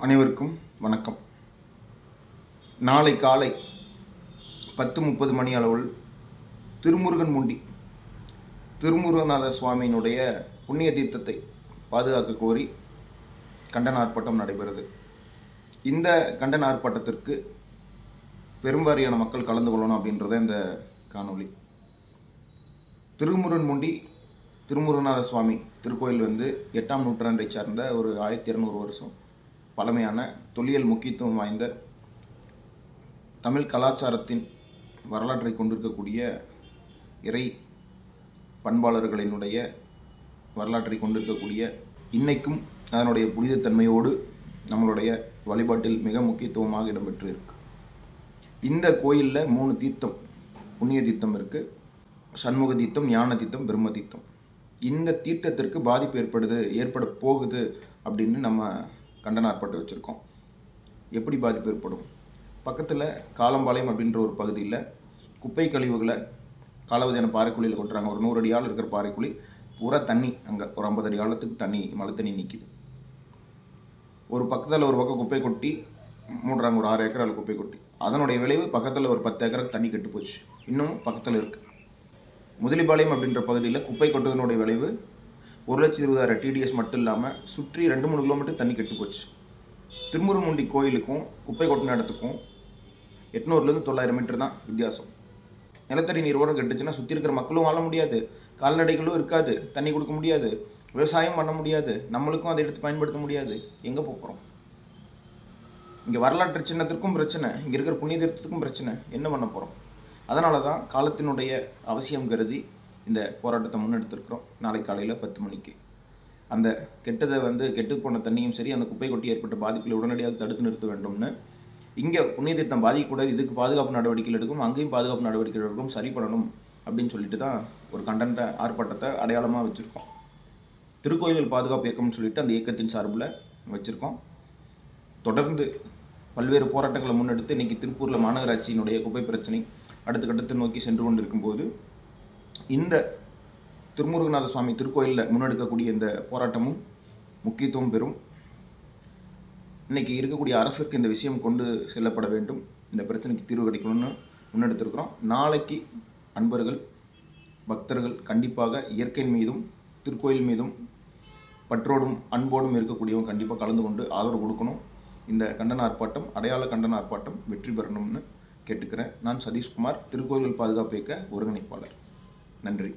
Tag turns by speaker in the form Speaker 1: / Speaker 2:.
Speaker 1: அனைவருக்கும் வணக்கம். நாளை காலை 10:30 மணி அளவில் திருமுருகன்முண்டி திருமுருகநாத சுவாமியினுடைய புண்ணிய தீர்த்தத்தை பாதுகாக்க கோரி கண்டன ஆர்ப்பாட்டம் நடைபெறுது. இந்த கண்டன ஆர்ப்பாட்டத்திற்கு பெரும்பாரியான மக்கள் கலந்து கொள்ளணும் அப்படின்றத இந்த காணொளி. திருமுருகன்முண்டி திருமுருகநாத சுவாமி திருக்கோயில் 8ஆம் நூற்றாண்டை சார்ந்த ஒரு 1200 வருஷம் பழமையான தொல்லியல் முக்கியத்துவம் வாய்ந்த தமிழ் கலாச்சாரத்தின் வரலாற்றை கொண்டிருக்கக்கூடிய இறை பண்பாளர்களினுடைய வரலாற்றை கொண்டிருக்கக்கூடிய இன்னைக்கும் அதனுடைய புனிதத்தன்மையோடு நம்மளுடைய வழிபாட்டில் மிக முக்கியத்துவமாக இடம்பெற்று இருக்கு. இந்த கோயிலில் 3 தீர்த்தம் புண்ணிய தீர்த்தம் இருக்குது. சண்முக தீர்த்தம், ஞான தீர்த்தம், பிரம்ம தீர்த்தம். இந்த தீர்த்தத்திற்கு பாதிப்பு ஏற்பட போகுது அப்படின்னு நம்ம கண்டன ஆர்ப்பாட்டம் வச்சுருக்கோம். எப்படி பாதிப்பு ஏற்படும்? பக்கத்தில் காலம்பாளையம் அப்படின்ற ஒரு பகுதியில் குப்பை கழிவுகளை காலாவதியான பாறைக்குழியில் கொட்டுறாங்க. ஒரு 100 அடி ஆழம் இருக்கிற பாறைக்குழி பூரா தண்ணி, அங்கே ஒரு 50 அடி ஆழத்துக்கு தண்ணி, மழை தண்ணி நிற்கிது. ஒரு பக்கத்தில் ஒரு பக்கம் குப்பை கொட்டி மூடுறாங்க, ஒரு 6 ஏக்கரால் குப்பை கொட்டி. அதனுடைய விளைவு பக்கத்தில் ஒரு 10 ஏக்கருக்கு தண்ணி கெட்டு போச்சு. இன்னமும் பக்கத்தில் இருக்குது. முதலிபாளையம் அப்படின்ற பகுதியில் குப்பை கொட்டுவதனுடைய விளைவு 1,20,000 டிடிஎஸ் மட்டும் இல்லாமல் சுற்றி 2-3 கிலோமீட்டர் தண்ணி கெட்டு போச்சு. திருமுருகன்முண்டி கோயிலுக்கும் குப்பை கொட்டின இடத்துக்கும் 800லேருந்து 900 மீட்டர் தான் வித்தியாசம். நிலத்தடி நீரோடு கெட்டுச்சுன்னா சுற்றி இருக்கிற மக்களும் வாழ முடியாது, கால்நடைகளும் இருக்காது, தண்ணி கொடுக்க முடியாது, விவசாயம் பண்ண முடியாது, நம்மளுக்கும் அதை எடுத்து பயன்படுத்த முடியாது. எங்கே போகிறோம்? இங்கே வரலாற்று சின்னத்திற்கும் பிரச்சனை, இங்கே இருக்கிற புண்ணிய தீர்த்தத்துக்கும் பிரச்சனை. என்ன பண்ண போகிறோம்? அதனால தான் காலத்தினுடைய அவசியம் கருதி இந்த போராட்டத்தை முன்னெடுத்திருக்கிறோம். நாளை காலையில் 10 மணிக்கு அந்த கெட்டு போன தண்ணியும் சரி, அந்த குப்பை கொட்டி ஏற்பட்ட பாதிப்புகளை உடனடியாக தடுத்து நிறுத்த வேண்டும்னு, இங்கே புண்ணிய தீர்த்தம் பாதிக்கக்கூடாது, இதுக்கு பாதுகாப்பு நடவடிக்கைகள் எடுக்கும், அங்கேயும் பாதுகாப்பு நடவடிக்கைகள் எடுக்கும், சரி பண்ணணும் அப்படின்னு சொல்லிட்டு தான் ஒரு கண்டன ஆர்ப்பாட்டத்தை அடையாளமாக வச்சுருக்கோம். திருக்கோயில்கள் பாதுகாப்பு இயக்கம்னு சொல்லிட்டு அந்த இயக்கத்தின் சார்பில் வச்சுருக்கோம். தொடர்ந்து பல்வேறு போராட்டங்களை முன்னெடுத்து இன்றைக்கி திருப்பூரில் மாநகராட்சியினுடைய குப்பை பிரச்சனை அடுத்த கட்டத்தை நோக்கி சென்று கொண்டு இருக்கும்போது இந்த திருமுருகநாத சுவாமி திருக்கோயிலில் முன்னெடுக்கக்கூடிய இந்த போராட்டமும் முக்கியத்துவம் பெறும். இன்றைக்கி இருக்கக்கூடிய அரசுக்கு இந்த விஷயம் கொண்டு செல்லப்பட வேண்டும், இந்த பிரச்சனைக்கு தீர்வு கிடைக்கணும்னு முன்னெடுத்திருக்கிறோம். நாளைக்கு அன்பர்கள் பக்தர்கள் கண்டிப்பாக இயற்கையின் மீதும் திருக்கோயில் மீதும் பற்றோடும் அன்போடும் இருக்கக்கூடியவங்க கண்டிப்பாக கலந்து கொண்டு ஆதரவு கொடுக்கணும். இந்த கண்டன ஆர்ப்பாட்டம், அடையாள கண்டன ஆர்ப்பாட்டம் வெற்றி பெறணும்னு கேட்டுக்கிறேன். நான் சதீஷ்குமார், திருக்கோயில்கள் பாதுகாப்பு இயக்க ஒருங்கிணைப்பாளர். நன்றி.